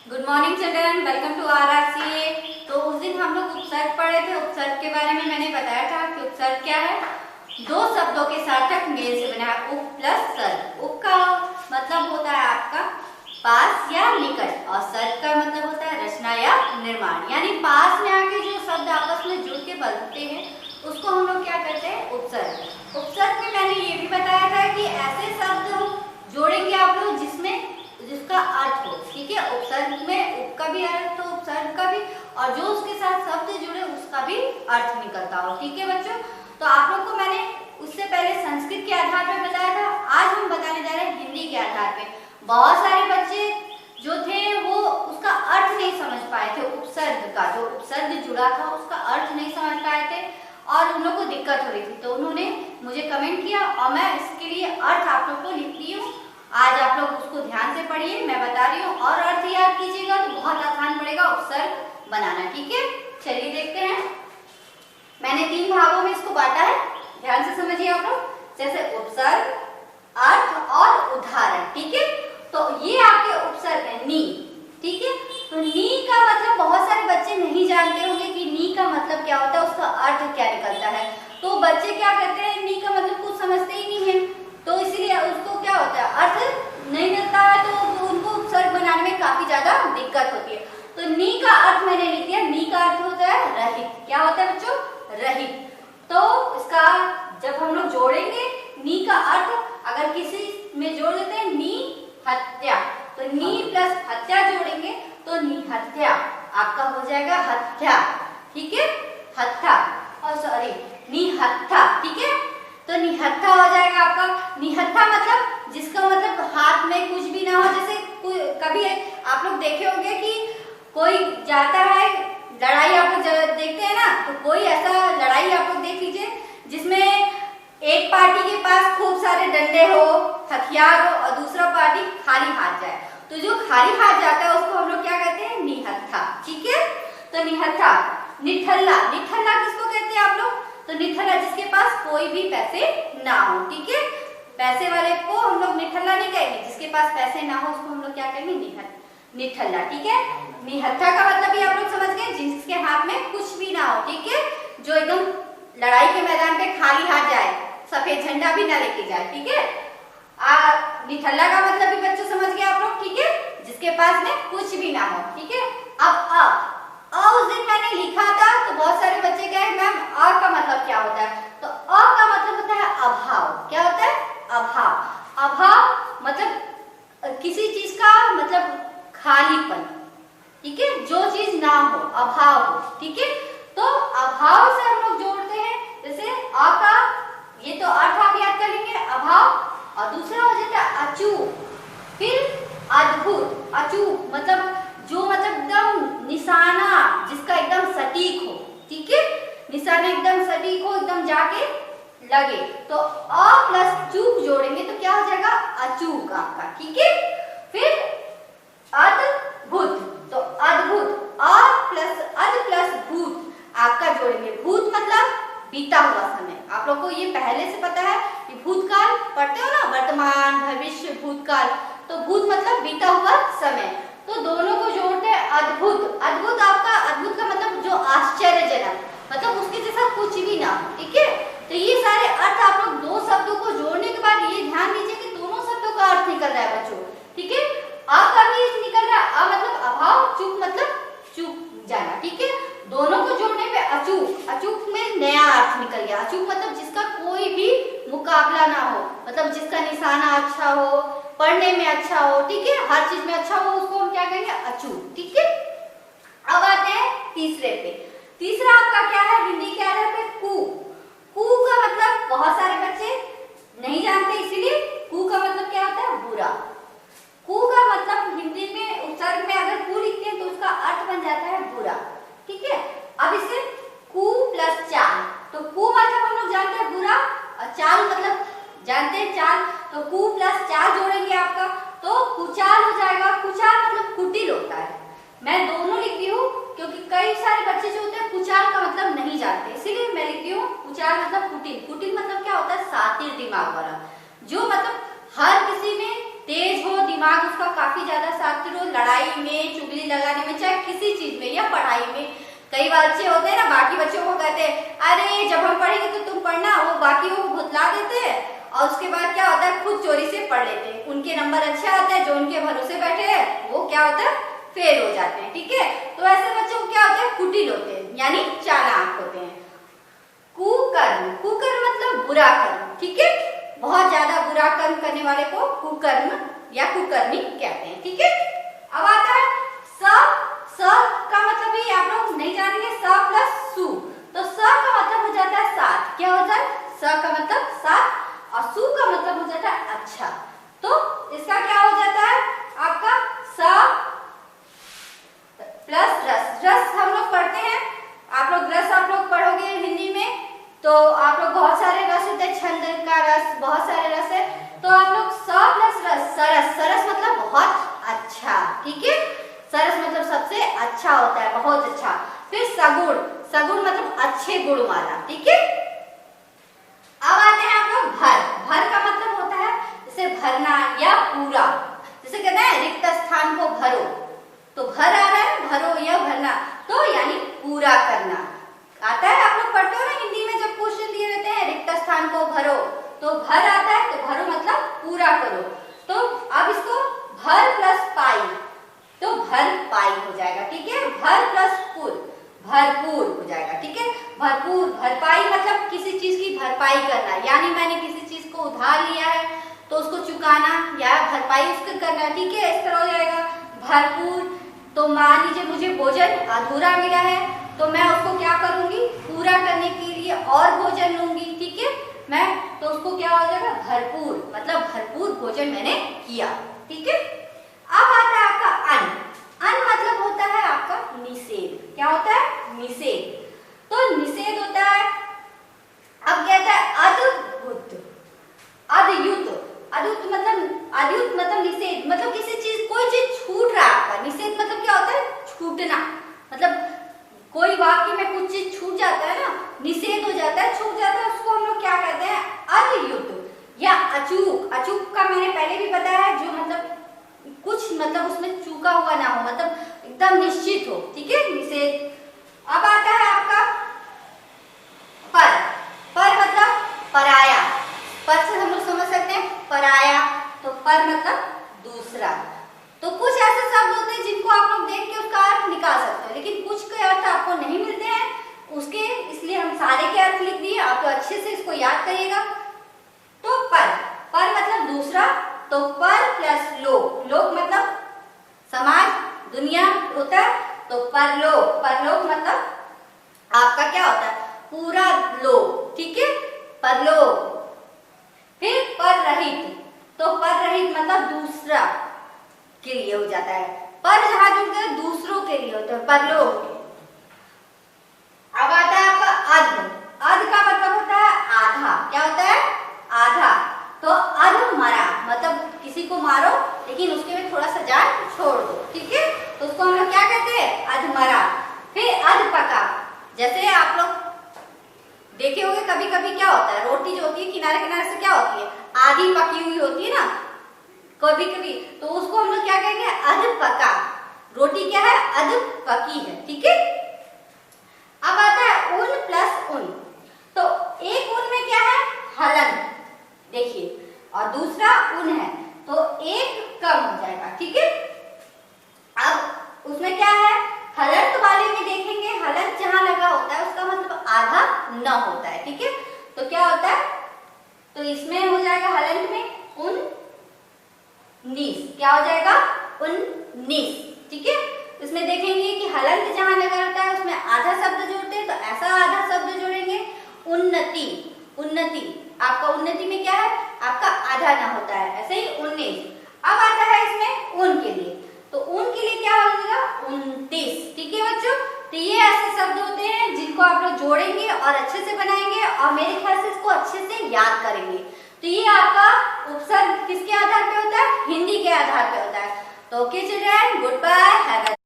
Good morning children, welcome to RRCA। तो उस दिन हम लोग उपसर्ग पढ़े थे। उपसर्ग के बारे में मैंने बताया था कि उपसर्ग क्या है। दो शब्दों के सार्थक मेल से बना है उप प्लस सर्ग। उप का मतलब होता है आपका पास या निकट, और सर्ग का मतलब होता है रचना या निर्माण। यानी पास में आके जो शब्द आपस में जुड़ के बनते हैं उसको हम लोग क्या करते हैं, उपसर्ग। उपसर्ग में मैंने ये भी बताया था कि ऐसे शब्द जोड़ेंगे आप लोग जिसका अर्थ हो। ठीक है, उपसर्ग में उप का भी अर्थ हो, उपसर्ग का भी, और जो उसके साथ शब्द जुड़े उसका भी अर्थ निकलता हो। ठीक है बच्चों, तो आप लोग को मैंने उससे पहले संस्कृत के आधार पर बताया था। आज हम बताने जा रहे हैं हिंदी के आधार पे। बहुत सारे बच्चे जो थे वो उसका अर्थ नहीं समझ पाए थे। उपसर्ग का जो उपसर्ग जुड़ा था उसका अर्थ नहीं समझ पाए थे और उन लोगों को दिक्कत हो रही थी, तो उन्होंने मुझे कमेंट किया और मैं इसके लिए अर्थ आप लोग को लिख दी हूँ। आज आप लोग उसको ध्यान से पढ़िए, मैं बता रही हूँ, और अर्थ याद कीजिएगा तो बहुत आसान पड़ेगा उपसर्ग बनाना। ठीक है, चलिए देखते हैं। मैंने 3 भागों में इसको बांटा है, ध्यान से समझिए आप लोग। जैसे उपसर्ग, अर्थ और उदाहरण। ठीक है, तो ये आपके उपसर्ग है नी। ठीक है, तो नी का मतलब बहुत सारे बच्चे नहीं जानते होंगे कि नी का मतलब क्या होता है, उसका अर्थ क्या निकलता है। तो बच्चे क्या करते हैं, नी का मतलब कुछ समझते ही नहीं है, तो इसीलिए उसको क्या होता है, अर्थ नहीं मिलता है, तो उनको उपसर्ग बनाने में काफी ज्यादा दिक्कत होती है। तो नी का अर्थ मैंने लिख दिया। नी का अर्थ होता है रहित। क्या होता है बच्चों, रहित। तो इसका जब हम लोग जोड़ेंगे नी का अर्थ, अगर किसी में जोड़ देते हैं नी हत्या, तो नी प्लस हत्या जोड़ेंगे तो निहत्या आपका हो जाएगा हत्या। ठीक है, हत्था, और सॉरी निहत्था। ठीक है, तो निहत्था हो जाएगा आपका। निहत्था मतलब जिसका मतलब हाथ में कुछ भी ना हो। जैसे कभी आप लोग देखे होंगे कि कोई जाता है, लड़ाई आप लोग देखते हैं ना, तो कोई ऐसा लड़ाई आप लोग देख लीजिए जिसमें एक पार्टी के पास खूब सारे डंडे हो, हथियार हो, और दूसरा पार्टी खाली हाथ जाए, तो जो खाली हाथ जाता है उसको हम लोग क्या कहते हैं, निहत्था। ठीक है, तो निहत्था। निठल्ला, निठल्ला किसको कहते हैं आप लोग, तो निठल्ला जिसके पास कोई भी पैसे ना हो। ठीक है, पैसे वाले को हम लोग निठल्ला नहीं कहेंगे, जिसके पास पैसे ना हो उसको हम लोग क्या कहेंगे, निठल्ला। ठीक है, निहत्था का मतलब भी आप लोग समझ गए, जिसके हाथ में कुछ भी ना हो। ठीक है, जो एकदम लड़ाई के मैदान पे खाली हाथ जाए, सफेद झंडा भी ना लेके जाए। ठीक है, निठल्ला का मतलब भी बच्चों समझ गए आप लोग। ठीक है, जिसके पास में कुछ भी ना हो। ठीक है, अब उस दिन मैंने लिखा था तो बहुत सारे बच्चे कहे मैम अ का मतलब क्या होता है, तो अ का मतलब होता है अभाव। क्या होता है, अभाव। अभाव मतलब किसी चीज का मतलब खालीपन। ठीक है, जो चीज ना हो, अभाव हो। ठीक है, तो अभाव से हम लोग जोड़ते हैं। जैसे अ का ये तो अर्थ आप याद कर लेंगे, अभाव, और दूसरा हो जाता है अचूक, फिर अद्भुत। अचूक मतलब जो मतलब एकदम निशाना जिसका एकदम सटीक हो। ठीक है, निशाना एकदम सटीक हो, एकदम जाके लगे, तो अ प्लस चूक जोड़ेंगे तो क्या हो जाएगा, अचूक आपका। ठीक है, फिर अद्भुत, तो अद्भुत, अ प्लस अद प्लस भूत आपका जोड़ेंगे। भूत मतलब बीता हुआ समय। आप लोग को ये पहले से पता है कि भूतकाल पढ़ते हो ना, वर्तमान, भविष्य, भूतकाल, तो भूत मतलब बीता हुआ समय, तो दोनों को जोड़ते हैं अद्भुत। अद्भुत आपका, अद्भुत का मतलब जो आश्चर्यजनक, मतलब उसके जैसा कुछ भी ना। ठीक है, तो ये सारे अर्थ आप लोग दो शब्दों को जोड़ने के बाद ये ध्यान दीजिए कि दोनों शब्दों का अर्थ निकल रहा है बच्चों। ठीक है, अ का भी निकल रहा है, अ मतलब अभाव, चूक मतलब चूक जाना। ठीक है, दोनों को जोड़ने पे अचूक, अचूक में नया अर्थ निकल गया। अचूक मतलब जिसका कोई भी मुकाबला ना हो, मतलब जिसका निशाना अच्छा हो, पढ़ने में अच्छा हो। ठीक है, हर चीज में अच्छा हो, उसको हम क्या कहेंगे, अचूक। ठीक है, अब आते हैं तीसरे पे। तीसरा आपका क्या है, हिंदी के आधार पे कू। कू का मतलब बहुत सारे बच्चे नहीं जानते, इसीलिए कू का मतलब क्या होता है, बुरा। कू का मतलब हिंदी में उपसर्ग में अगर कू लिखते हैं तो उसका अर्थ बन जाता है बुरा। ठीक है, अब इसे कू प्लस चाल, तो कू मतलब हम लोग जानते हैं बुरा, और चाल मतलब जानते हैं चाल, तो कू प्लस चाल जोड़ेंगे आपका तो कुचाल हो जाएगा। कुचाल मतलब कुटिल होता है। मैं दोनों लिख दी हूँ क्योंकि कई सारे बच्चे जो होते हैं कुचाल का मतलब नहीं जानते, इसीलिए मैं लिख दी हूँ कुचाल मतलब कुटिल। कुटिल मतलब क्या होता है, सातिर दिमाग वाला, जो मतलब हर किसी में तेज हो, दिमाग उसका काफी ज्यादा शातिर हो, लड़ाई में, चुगली लगाने में, चाहे किसी चीज में या पढ़ाई में। कई बच्चे होते हैं ना, बाकी बच्चों को कहते हैं अरे जब हम पढ़ेंगे तो तुम पढ़ना, वो बाकी को भुतला देते हैं और उसके बाद क्या होता है, खुद चोरी से पढ़ लेते हैं। उनके नंबर अच्छे आते हैं, जो उनके भरोसे बैठे हैं वो क्या होता है, फेल हो जाते हैं। ठीक है, तो ऐसे बच्चों को क्या होता है, कुटिल होते हैं, यानी चालाक होते हैं। कुकर्म, कुकर्म मतलब बुरा कर्म। ठीक है, बहुत ज्यादा बुरा कर्म करने वाले को कुकर्म या कुकर्मी कहते हैं। ठीक है, अब आता है स का मतलब भी आप लोग नहीं जानेंगे, स प्लस सु। तो स का मतलब हो जाता है साथ। क्या होता है, स का मतलब साथ और सु का मतलब हो जाता है अच्छा। तो इसका क्या हो जाता है आपका स प्लस रस। रस हम लोग पढ़ते हैं, आप लोग रस आप लोग पढ़ोगे हिंदी में, तो आप लोग बहुत सारे रस होते हैं, छंद का रस, बहुत सारे रस है। तो आप लोग स प्लस रस, सरस। सरस मतलब बहुत अच्छा। ठीक है, सरस मतलब सबसे अच्छा होता है, बहुत अच्छा। फिर सगुण, सगुण मतलब अच्छे गुण वाला। ठीक है, अब आते हैं आप लोग भर। भर का मतलब होता है जैसे भरना या पूरा, जैसे कहते हैं रिक्त स्थान को भरो, तो भर आ रहा है, भरो या भरना, तो यानी पूरा करना आता है। आप लोग पढ़ते हो ना हिंदी में, जब क्वेश्चन दिए रहते हैं रिक्त स्थान को भरो, तो भर आता है, तो भरो मतलब पूरा करो। तो अब इसको भर प्लस पाई, तो भर पाई हो जाएगा। ठीक है, भर प्लस पुर, भरपूर हो जाएगा। ठीक है, भरपूर, भरपाई मतलब किसी चीज की भरपाई करना, यानी मैंने किसी चीज को उधार लिया है तो उसको चुकाना या भरपाई उसको करना। ठीक है, इस तरह हो जाएगा भरपूर। तो मान लीजिए मुझे भोजन अधूरा मिला है, तो मैं उसको क्या करूंगी, पूरा करने के लिए और भोजन लूंगी। ठीक है, मैं तो उसको क्या हो जाएगा, भरपूर, मतलब भरपूर भोजन मैंने किया। ठीक है, अब आता है आपका अन्न। अन्न मतलब होता है आपका निषेध। क्या होता है, निषेध। तो निषेध होता है, अब कहता है अद्भुत, अद्युत। अद्युत मतलब निषेध, मतलब किसी चीज, कोई चीज छूट रहा है आपका। निषेध मतलब क्या होता है, छूटना, मतलब कोई वाक्य में कुछ चीज छूट जाता है ना, निषेध हो जाता है, छूट जाता है, उसको हम लोग क्या कहते हैं, अद्युत या अचूक। अचूक का मैंने पहले भी बताया है, जो मतलब कुछ मतलब उसमें चूका हुआ ना हो, मतलब एकदम निश्चित हो। ठीक है, निषेध। अब आता है आपका पर। पर मतलब पराया। पर से हम लोग समझ सकते हैं पराया, तो पर मतलब दूसरा। तो कुछ ऐसे शब्द होते हैं जिनको आप लोग देख के उसका अर्थ निकाल सकते हो, लेकिन कुछ के अर्थ आपको नहीं मिलते हैं उसके, इसलिए हम सारे के अर्थ लिख दिए। आप तो अच्छे से इसको याद करिएगा। तो पर, पर मतलब दूसरा, तो पर प्लस लोक। लोक मतलब समाज, दुनिया होता है, तो परलोक। परलोक मतलब आपका क्या होता है, पूरा लोक। ठीक है, परलोक। फिर पर रहित, तो पर रहित मतलब दूसरा के लिए हो जाता है। पर जहां जुड़ते हैं दूसरों के लिए होता है, परलोक। अब आता है आपका अध। अध का मतलब होता है आधा। क्या होता है, आधा। तो अध मरा मतलब किसी को मारो लेकिन उसके में थोड़ा सा जान छोड़ दो। ठीक है, तो उसको हम लोग क्या कहते हैं, अधमरा। फिर अध पका, जैसे आप लोग देखे होंगे कभी कभी क्या होता है, रोटी जो होती है किनारे किनारे से क्या होती है, आधी पकी हुई होती है ना कभी कभी, तो उसको हम लोग क्या कहेंगे, अध पका। रोटी क्या है, अध पकी है। ठीक है, अब आता है उन प्लस उन। तो एक उन में क्या है, हलन, देखिए, और दूसरा उन है, तो एक कम हो जाएगा। ठीक है, अब उसमें क्या है, हलंत वाले में देखेंगे, हलंत जहां लगा होता है उसका मतलब आधा न होता है। ठीक है, तो क्या होता है, तो इसमें हो जाएगा हलंत में उन नीस। क्या हो जाएगा, उन नीस। ठीक है, इसमें देखेंगे कि हलंत जहां लगा रहता है उसमें आधा शब्द जोड़ते हैं, तो ऐसा आधा शब्द जोड़ेंगे, उन्नति। उन्नति, आपका उन्नति में क्या है, आपका आधा ना होता है, ऐसे ही 19। अब आता है इसमें उन के लिए, तो उन के लिए क्या हो जाएगा, 29। ठीक है बच्चों, तो ये ऐसे शब्द होते हैं जिनको आप लोग जोड़ेंगे और अच्छे से बनाएंगे और मेरे ख्याल से इसको अच्छे से याद करेंगे। तो ये आपका उपसर्ग किसके आधार पे होता है, हिंदी के आधार पे होता है। तो okay children, good bye, have a